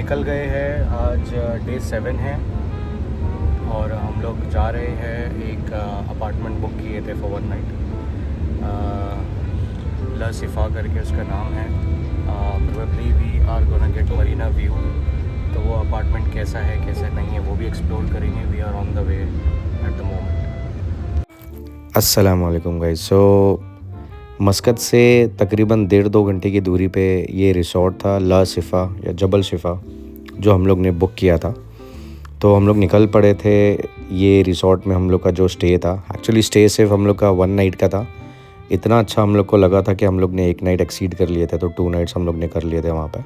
निकल गए हैं। आज डे 7 है और हम लोग जा रहे हैं। एक अपार्टमेंट बुक किए थे फॉर 1 नाइट। ला सिफा करके उसका नाम है। Probably we are gonna get Marina view. तो वो अपार्टमेंट कैसा है कैसा नहीं है वो भी एक्सप्लोर करेंगे। We are on the way at the moment. अस्सलाम वालेकुम गाइस। सो मस्कत से तकरीबन 1.5-2 घंटे की दूरी पे ये रिसोर्ट था, ला सिफा या जबल शिफा, जो हम लोग ने बुक किया था। तो हम लोग निकल पड़े थे। ये रिसोर्ट में हम लोग का जो स्टे था, एक्चुअली स्टे सिर्फ हम लोग का 1 नाइट का था। इतना अच्छा हम लोग को लगा था कि हम लोग ने 1 नाइट एक्सीड कर लिए थे, तो 2 नाइट्स हम लोग ने कर लिए थे वहाँ पे।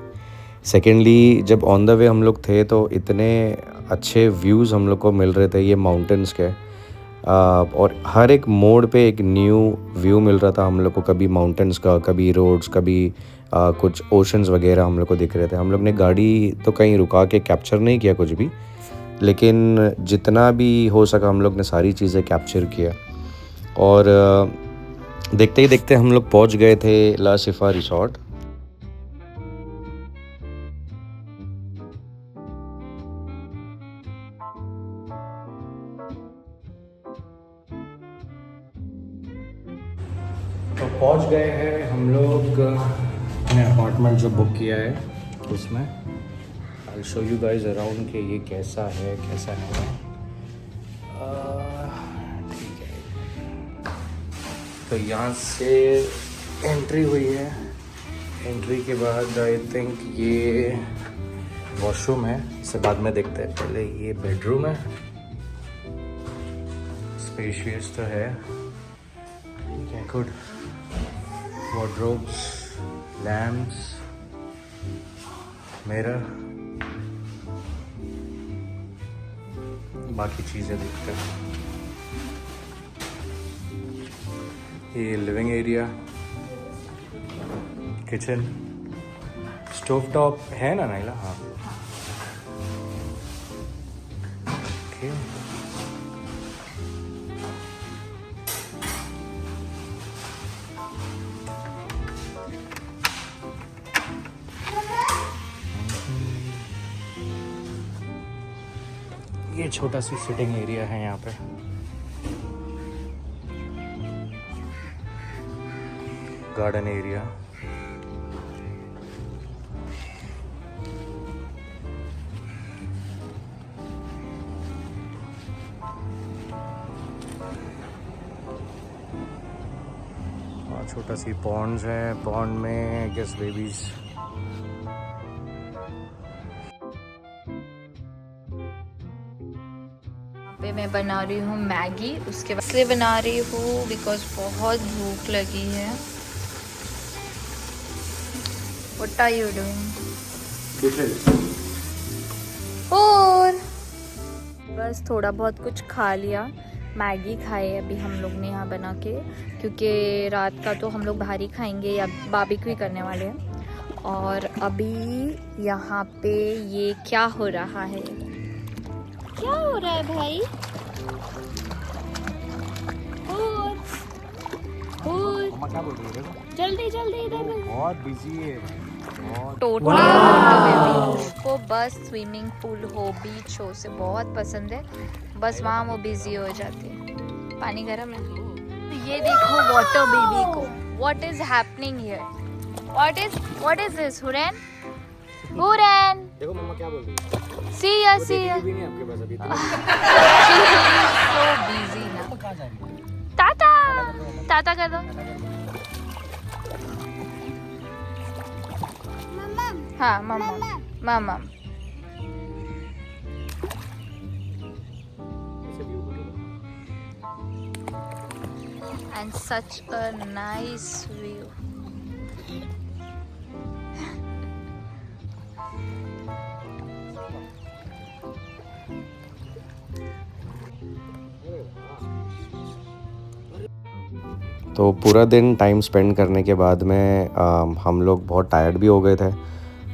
सेकेंडली जब ऑन द वे हम लोग थे तो इतने अच्छे व्यूज़ हम लोग को मिल रहे थे ये माउंटेन्स के। और हर एक मोड़ पे एक न्यू व्यू मिल रहा था हम लोग को, कभी माउंटेन्स का, कभी रोड्स, कभी कुछ ओशंस वगैरह हम लोग को दिख रहे थे। हम लोग ने गाड़ी तो कहीं रुका के कैप्चर नहीं किया कुछ भी, लेकिन जितना भी हो सका हम लोग ने सारी चीज़ें कैप्चर किया। और देखते ही देखते हम लोग पहुंच गए थे ला सिफा रिसोर्ट। तो पहुंच गए हैं हम लोग अपने अपार्टमेंट जो बुक किया है उसमें। I show you guys around कि ये कैसा है कैसा नहीं है। ठीक है, तो यहाँ से एंट्री हुई है। एंट्री के बाद आई थिंक ये वॉशरूम है, इसे बाद में देखते हैं। पहले ये बेडरूम है, स्पेशियस तो है, ठीक है, गुड। वार्डरोब्स, लैम्प्स, मिरर, बाकी चीज़ें देखते हैं। ये living area, kitchen, stove top है ना नाइला? हाँ, ओके। ये छोटा सी सिटिंग एरिया है यहाँ पे। गार्डन एरिया, और छोटा सी पॉन्ड्स है। पॉन्ड में आई गेस बेबीज। पे मैं बना रही हूँ मैगी। उसके बाद इसलिए बना रही हूँ बिकॉज बहुत भूख लगी है। What are you doing? और बस थोड़ा बहुत कुछ खा लिया। मैगी खाई अभी हम लोग ने यहाँ बना के, क्योंकि रात का तो हम लोग बाहर ही खाएंगे या बारबेक्यू ही करने वाले हैं। और अभी यहाँ पे ये क्या हो रहा है? क्या हो रहा है भाई? और क्या बोल रही है? जल्दी जल्दी इधर बहुत बिजी है। टोटली उसको बस स्विमिंग पूल हो, बीच हो से बहुत पसंद है। बस वहाँ वो बिजी हो जाती है। पानी गर्म है। ये देखो वाटर बेबी को। What is happening here? What is this? Hurain, Hurain, देखो मम्मा क्या बोल रही है। सी या सी या भी नहीं आपके पास अभी तक। सो बिजी ना। कहाँ जा रही है? टाटा टाटा कर दो। हाँ मम्मा, मम्मा। And such a nice view. तो पूरा दिन टाइम स्पेंड करने के बाद में हम लोग बहुत टायर्ड भी हो गए थे।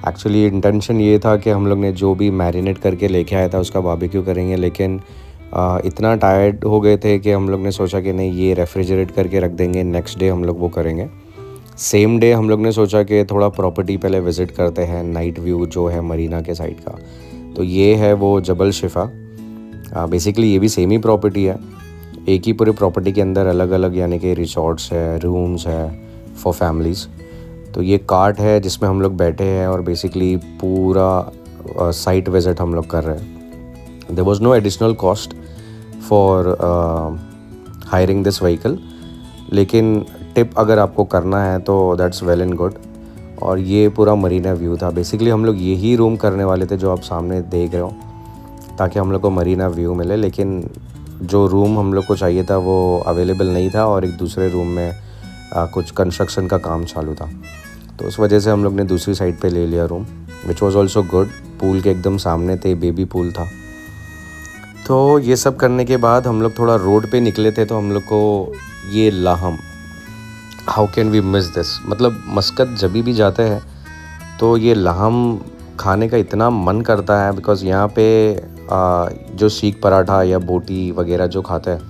एक्चुअली इंटेंशन ये था कि हम लोग ने जो भी मैरिनेट करके लेके आया था उसका बारबेक्यू करेंगे, लेकिन इतना टायर्ड हो गए थे कि हम लोग ने सोचा कि नहीं, ये रेफ्रिजरेट करके रख देंगे, नेक्स्ट डे हम लोग वो करेंगे। सेम डे हम लोग ने सोचा कि थोड़ा प्रॉपर्टी पहले विज़िट करते हैं, नाइट व्यू जो है मरीना के साइड का। तो ये है वो जबल शिफा। बेसिकली ये भी सेम ही प्रॉपर्टी है, एक ही पूरे प्रॉपर्टी के अंदर अलग अलग यानी कि रिसॉर्ट्स है, रूम्स है फॉर फैमिलीज़। तो ये कार्ट है जिसमें हम लोग बैठे हैं और बेसिकली पूरा साइट विज़िट हम लोग कर रहे हैं। There was no additional cost for hiring this vehicle, लेकिन टिप अगर आपको करना है तो दैट्स वेल एंड गुड। और ये पूरा मरीना व्यू था। बेसिकली हम लोग यही रूम करने वाले थे जो आप सामने देख रहे हो, ताकि हम लोग को मरीना व्यू मिले, लेकिन जो रूम हम लोग को चाहिए था वो अवेलेबल नहीं था और एक दूसरे रूम में कुछ कंस्ट्रक्शन का काम चालू था, तो उस वजह से हम लोग ने दूसरी साइड पे ले लिया room, which was also good. Pool के एकदम सामने थे, बेबी पूल था। तो ये सब करने के बाद हम लोग थोड़ा रोड पे निकले थे, तो हम लोग को ये लाहम, how can we miss this, मतलब मस्कत जब भी जाते हैं तो ये लाहम खाने का इतना मन करता है, बिकॉज़ यहाँ पे जो सीख पराठा या बोटी वगैरह जो खाते हैं,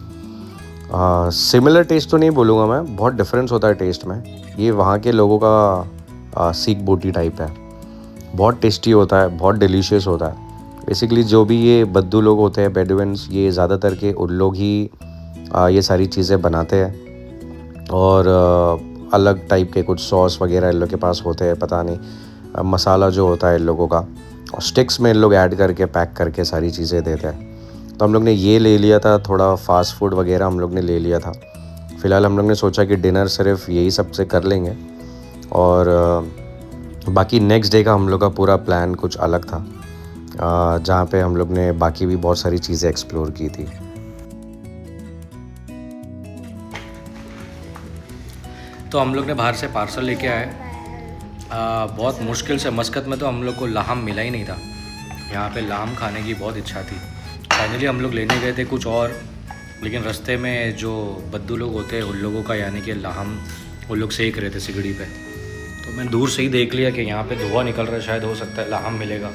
सिमिलर टेस्ट तो नहीं बोलूँगा मैं, बहुत डिफरेंस होता है टेस्ट में। ये वहाँ के लोगों का सीख बोटी टाइप है, बहुत टेस्टी होता है, बहुत डिलीशियस होता है। बेसिकली जो भी ये बद्दू लोग होते हैं, बेडुइन्स, ये ज़्यादातर के उन लोग ही ये सारी चीज़ें बनाते हैं। और अलग टाइप के कुछ सॉस वगैरह इन लोग के पास होते हैं, पता नहीं मसाला जो होता है इन लोगों का, और स्टिक्स में इन लोग ऐड करके पैक करके सारी चीज़ें देते हैं। तो हम लोग ने ये ले लिया था, थोड़ा फास्ट फूड वगैरह हम लोग ने ले लिया था। फ़िलहाल हम लोग ने सोचा कि डिनर सिर्फ यही सब से कर लेंगे, और बाकी नेक्स्ट डे का हम लोग का पूरा प्लान कुछ अलग था, जहाँ पे हम लोग ने बाकी भी बहुत सारी चीज़ें एक्सप्लोर की थी। तो हम लोग ने बाहर से पार्सल लेके आए, बहुत मुश्किल से। मस्कत में तो हम लोग को लाहम मिला ही नहीं था, यहाँ पे लाहम खाने की बहुत इच्छा थी। फाइनली हम लोग लेने गए थे कुछ और, लेकिन रास्ते में जो बद्दू लोग होते हैं उन लोगों का यानी कि लाहम वो लोग सेक रहे थे सिगड़ी पे। तो मैं दूर से ही देख लिया कि यहाँ पे धुआं निकल रहा है, शायद हो सकता है लाहम मिलेगा।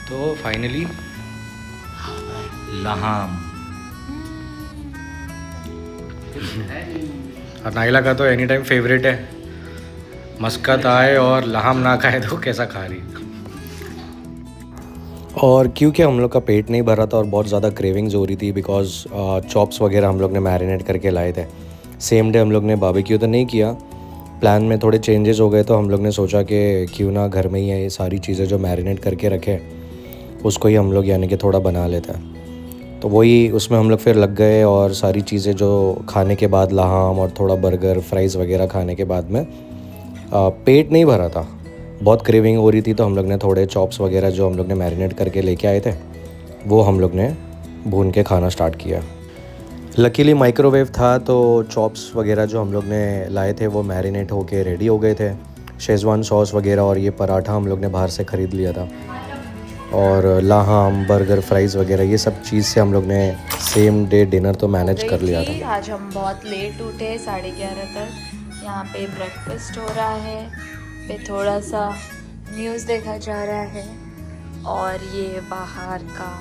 तो फाइनली लाहम, और नाइला का तो एनी टाइम फेवरेट है, मस्कत आए और लाहम ना खाए तो कैसा खा रही। और क्योंकि हम लोग का पेट नहीं भरा था और बहुत ज़्यादा क्रेविंग्स हो रही थी, बिकॉज चॉप्स वगैरह हम लोग ने मैरिनेट करके लाए थे। सेम डे हम लोग ने बारबेक्यू तो नहीं किया, प्लान में थोड़े चेंजेस हो गए, तो हम लोग ने सोचा कि क्यों ना घर में ही है ये सारी चीज़ें जो मैरिनेट करके रखे उसको ही हम लोग यानी कि थोड़ा बना लेते हैं। तो वही उसमें हम लोग फिर लग गए, और सारी चीज़ें जो खाने के बाद लाहम और थोड़ा बर्गर फ्राइज़ वगैरह खाने के बाद में पेट नहीं भरा था, बहुत क्रेविंग हो रही थी। तो हम लोग ने थोड़े चॉप्स वगैरह जो हम लोग ने मैरिनेट करके लेके आए थे वो हम लोग ने भून के खाना स्टार्ट किया। लकीली माइक्रोवेव था, तो चॉप्स वगैरह जो हम लोग ने लाए थे वो मैरिनेट होके रेडी हो गए थे। शेज़वान सॉस वगैरह और ये पराठा हम लोग ने बाहर से ख़रीद लिया था, और लाहम बर्गर फ्राइज़ वगैरह ये सब चीज़ से हम लोग ने सेम डे डिनर तो मैनेज कर लिया था। आज हम बहुत लेट उठे, 11:30 तक। यहाँ पे ब्रेकफास्ट हो रहा है, पे थोड़ा सा न्यूज़ देखा जा रहा है, और ये बाहर का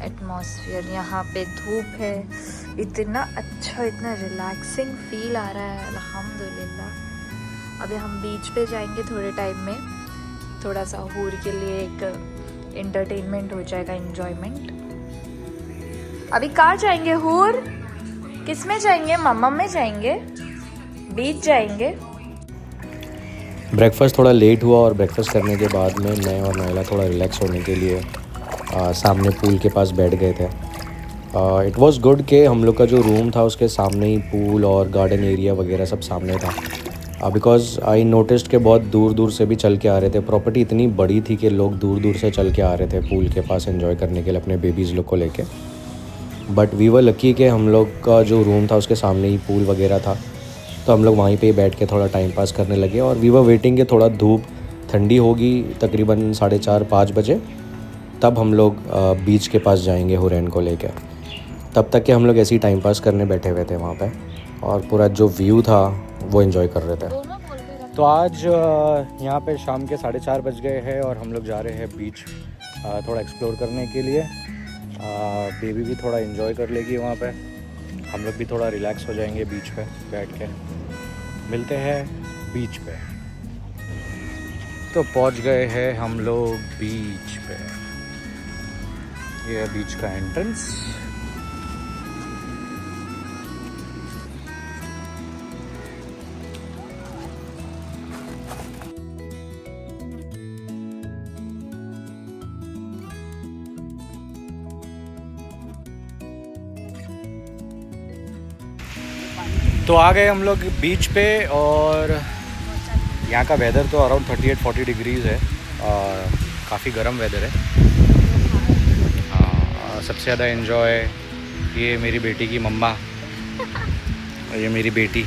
एटमॉस्फेयर, यहाँ पे धूप है, इतना अच्छा, इतना रिलैक्सिंग फील आ रहा है, अल्हम्दुलिल्लाह। अभी हम बीच पे जाएंगे थोड़े टाइम में, थोड़ा सा हूर के लिए एक एंटरटेनमेंट हो जाएगा, एंजॉयमेंट। अभी कहाँ जाएंगे हूर? किस में जाएंगे? मम्मा में जाएंगे, बीच जाएंगे। ब्रेकफास्ट थोड़ा लेट हुआ, और ब्रेकफास्ट करने के बाद में मैं और नाइला थोड़ा रिलैक्स होने के लिए सामने पूल के पास बैठ गए थे। इट वाज गुड कि हम लोग का जो रूम था उसके सामने ही पूल और गार्डन एरिया वगैरह सब सामने था, बिकॉज़ आई नोटिस्ड कि बहुत दूर दूर से भी चल के आ रहे थे। प्रॉपर्टी इतनी बड़ी थी कि लोग दूर दूर से चल के आ रहे थे पूल के पास एंजॉय करने के लिए अपने बेबीज़ लोग को लेके। बट वी वर लकी कि हम लोग का जो रूम था उसके सामने ही पूल वगैरह था, तो हम लोग वहीं पे बैठ के थोड़ा टाइम पास करने लगे। और वी वर वेटिंग कि थोड़ा धूप ठंडी होगी, तकरीबन 4:30-5 बजे, तब हम लोग बीच के पास जाएंगे हुरैन को लेके। तब तक के हम लोग ऐसे ही टाइम पास करने बैठे हुए थे वहाँ पे, और पूरा जो व्यू था वो एंजॉय कर रहे थे। तो आज यहाँ पे शाम के 4:30 बज गए हैं, और हम लोग जा रहे हैं बीच थोड़ा एक्सप्लोर करने के लिए। बेबी भी थोड़ा एंजॉय कर लेगी वहाँ पे, हम लोग भी थोड़ा रिलैक्स हो जाएंगे बीच पे बैठ के। मिलते हैं बीच पे। तो पहुंच गए हैं हम लोग बीच पे। ये है बीच का एंट्रेंस। तो आ गए हम लोग बीच पे और यहाँ का वेदर तो अराउंड 38-40 डिग्रीज़ है। काफ़ी गर्म वेदर है। सबसे ज़्यादा एंजॉय ये मेरी बेटी की मम्मा और ये मेरी बेटी।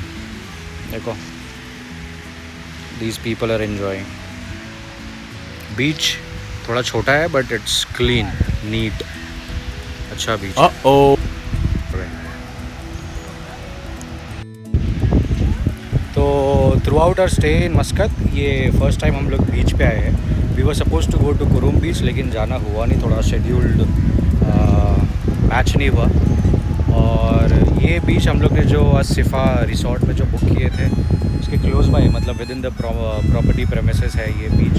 देखो दीज पीपल आर एंजॉयिंग। बीच थोड़ा छोटा है बट इट्स क्लीन नीट, अच्छा बीच। तो throughout our stay in Muscat ये फर्स्ट टाइम हम लोग बीच पे आए हैं। We were suppose to go to Qurum beach, लेकिन जाना हुआ नहीं, थोड़ा शेड्यूल्ड मैच नहीं हुआ। और ये बीच हम लोग ने जो सिफा रिसोर्ट में जो बुक किए थे उसके क्लोज बाय, मतलब with in the property premises है ये बीच।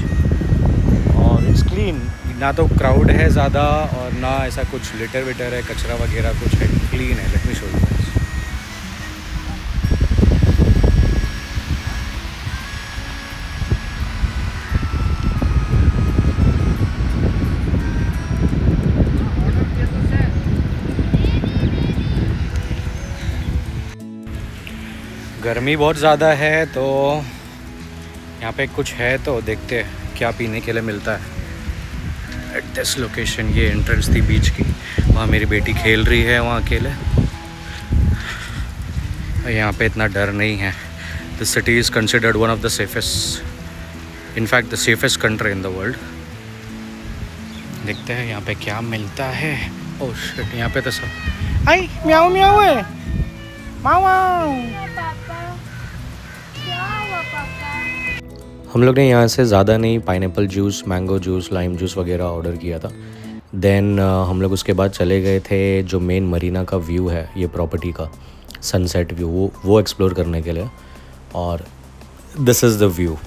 और इट्स क्लीन, ना तो क्राउड है ज़्यादा और ना ऐसा कुछ लिटर विटर है, कचरा वगैरह कुछ है, क्लीन है। Let me show you. गर्मी बहुत ज़्यादा है तो यहाँ पे कुछ है तो देखते हैं क्या पीने के लिए मिलता है। एट दिस लोकेशन ये एंट्रेंस थी बीच की, वहाँ मेरी बेटी खेल रही है वहाँ अकेले। यहाँ पे इतना डर नहीं है। This city is considered one of the safest, in fact the safest country in the world. देखते हैं यहाँ पे क्या मिलता है। ओह शिट, यहाँ पे तो सब आई म्याऊ म्याऊ है। हम लोग ने यहाँ से ज़्यादा नहीं, pineapple juice, mango juice, lime juice वगैरह ऑर्डर किया था। देन हम लोग उसके बाद चले गए थे जो मेन मरीना का व्यू है, ये प्रॉपर्टी का सनसेट व्यू, वो एक्सप्लोर करने के लिए। और this is the view.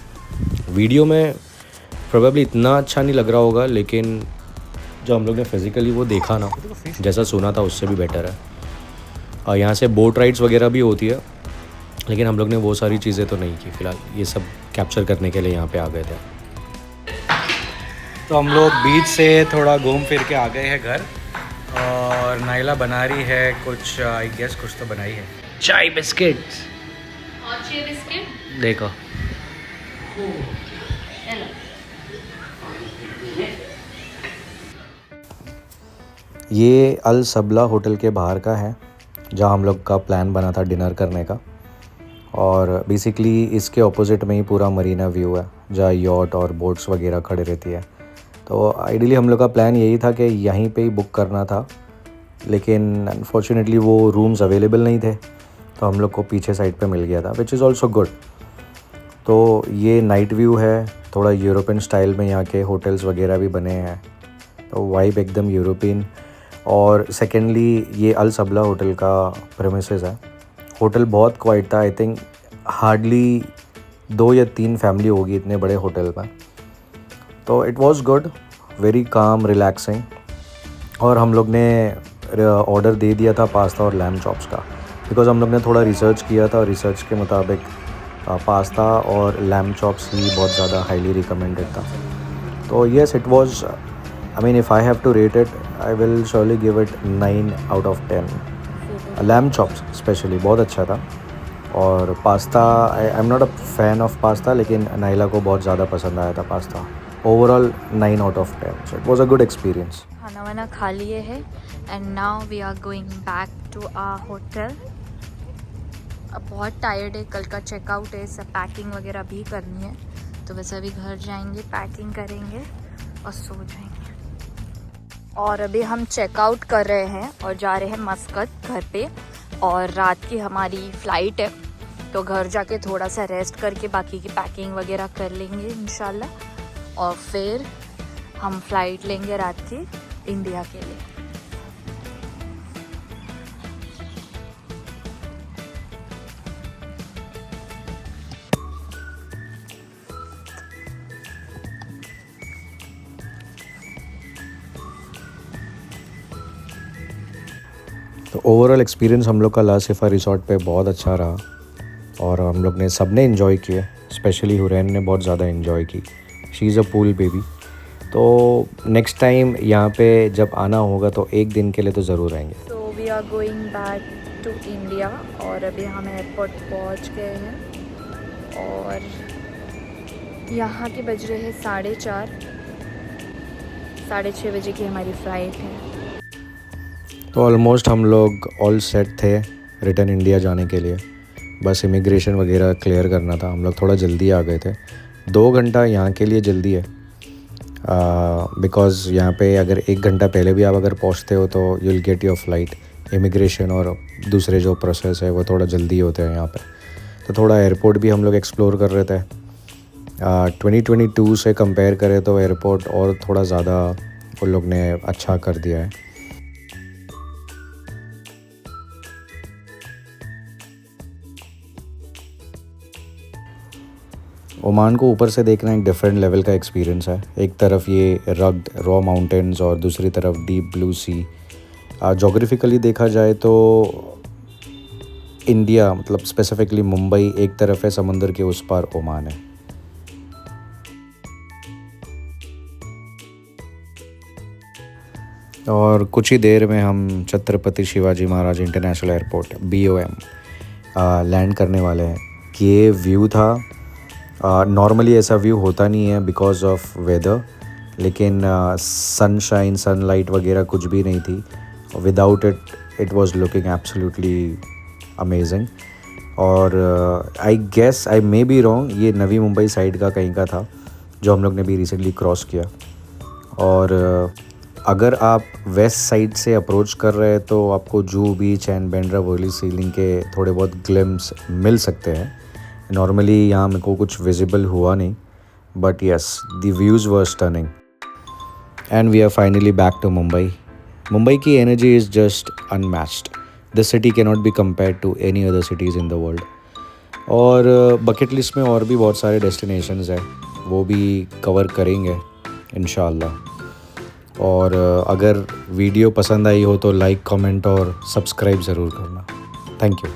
Video में प्रोबेबली इतना अच्छा नहीं लग रहा होगा, लेकिन जो हम लोग ने फिज़िकली वो देखा ना, जैसा सुना था उससे भी बेटर है। और यहाँ से बोट राइड्स वगैरह भी होती है, लेकिन हम लोग ने वो सारी चीज़ें तो नहीं की। फ़िलहाल ये सब कैप्चर करने के लिए यहाँ पे आ गए थे। तो हम लोग बीच से थोड़ा घूम फिर के आ गए हैं घर, और नाइला बना रही है कुछ, आई गेस कुछ तो बनाई है, चाय बिस्किट्स। और चाय बिस्किट देखो ये अल सबला होटल के बाहर का है, जहाँ हम लोग का प्लान बना था डिनर करने का। और बेसिकली इसके ऑपोजिट में ही पूरा मरीना व्यू है, जहाँ यॉट और बोट्स वगैरह खड़े रहती है। तो आइडियली हम लोग का प्लान यही था कि यहीं पे ही बुक करना था, लेकिन अनफॉर्चुनेटली वो रूम्स अवेलेबल नहीं थे, तो हम लोग को पीछे साइड पे मिल गया था, विच इज़ ऑल्सो गुड। तो ये नाइट व्यू है, थोड़ा यूरोपियन स्टाइल में यहाँ के होटल्स वगैरह भी बने हैं, तो वाइब एकदम यूरोपियन। और सेकेंडली ये अल सबला होटल का प्रेमिसेस है। होटल बहुत क्वाइट था, आई थिंक हार्डली 2 या 3 फैमिली होगी इतने बड़े होटल में। तो it was good, very calm, relaxing. और हम लोग ने ऑर्डर दे दिया था पास्ता और लैम चॉप्स का, बिकॉज़ हम लोग ने थोड़ा रिसर्च किया था और रिसर्च के मुताबिक पास्ता और लैम चॉप्स ही बहुत ज़्यादा हाईली रिकमेंडेड था। तो yes, it was, I mean if I have to rate it, I will surely give it 9 out of 10। Lamb chops specially बहुत अच्छा था। और pasta, I am not a fan of pasta, लेकिन नाइला को बहुत ज़्यादा पसंद आया था pasta. Overall 9 out of 10, so it was a good experience. खाना वाना खा लिए है and now we are going back to our hotel. अब बहुत टायर्ड है, कल का चेकआउट है, सब पैकिंग वगैरह भी करनी है, तो वैसे अभी घर जाएंगे, पैकिंग करेंगे और सो जाएंगे। और अभी हम चेकआउट कर रहे हैं और जा रहे हैं मस्कत घर पे, और रात की हमारी फ़्लाइट है, तो घर जाके थोड़ा सा रेस्ट करके बाकी की पैकिंग वगैरह कर लेंगे इंशाल्लाह, और फिर हम फ़्लाइट लेंगे रात की इंडिया के लिए। तो ओवरऑल एक्सपीरियंस हम लोग का ला सिफा रिसॉर्ट पे बहुत अच्छा रहा और हम लोग ने सबने इन्जॉय किया, स्पेशली हुरैन ने बहुत ज़्यादा इन्जॉय की। She is a pool baby. तो नेक्स्ट टाइम यहाँ पे जब आना होगा तो एक दिन के लिए तो ज़रूर आएंगे। So we are going back to India और अभी हम एयरपोर्ट पहुँच गए हैं और यहाँ के बज रहे हैं 4:30, 6:30 बजे की हमारी फ़्लाइट है। तो ऑलमोस्ट हम लोग ऑल सेट थे रिटर्न इंडिया जाने के लिए, बस इमिग्रेशन वगैरह क्लियर करना था। हम लोग थोड़ा जल्दी आ गए थे, 2 घंटा यहाँ के लिए जल्दी है बिकॉज़ यहाँ पे अगर 1 घंटा पहले भी आप अगर पहुँचते हो तो you will get your flight. Immigration और दूसरे जो प्रोसेस है वो थोड़ा जल्दी होते हैं यहाँ पे। तो थोड़ा एयरपोर्ट भी हम लोग एक्सप्लोर कर रहे थे। 2022 से कंपेयर करें तो एयरपोर्ट और थोड़ा ज़्यादा उन लोग ने अच्छा कर दिया है। ओमान को ऊपर से देखना एक डिफरेंट लेवल का एक्सपीरियंस है। एक तरफ ये रग्ड रॉ माउंटेन्स और दूसरी तरफ डीप ब्लू सी। जोग्राफिकली देखा जाए तो इंडिया मतलब स्पेसिफिकली मुंबई एक तरफ है, समंदर के उस पार ओमान है। और कुछ ही देर में हम Chhatrapati Shivaji Maharaj international airport BOM land करने वाले हैं। ये व्यू था, नॉर्मली ऐसा व्यू होता नहीं है बिकॉज ऑफ वेदर, लेकिन सनशाइन सनलाइट वगैरह कुछ भी नहीं थी। Without it was looking absolutely amazing. और I guess I may be wrong, ये नवी मुंबई साइड का कहीं का था जो हम लोग ने भी रिसेंटली क्रॉस किया। और अगर आप वेस्ट साइड से अप्रोच कर रहे हैं तो आपको जुहू बीच एंड बांद्रा वर्ली सीलिंग के थोड़े बहुत ग्लिम्स मिल सकते हैं। नॉर्मली यहाँ मेरे को कुछ विजिबल हुआ नहीं, but yes the views were stunning. And we are finally back to Mumbai. Mumbai की energy is just unmatched. This city can not be compared to any other cities in the world. और bucket list में और भी बहुत सारे destinations हैं, वो भी कवर करेंगे इंशाल्लाह। और अगर वीडियो पसंद आई हो तो लाइक, कमेंट और सब्सक्राइब ज़रूर करना। Thank you.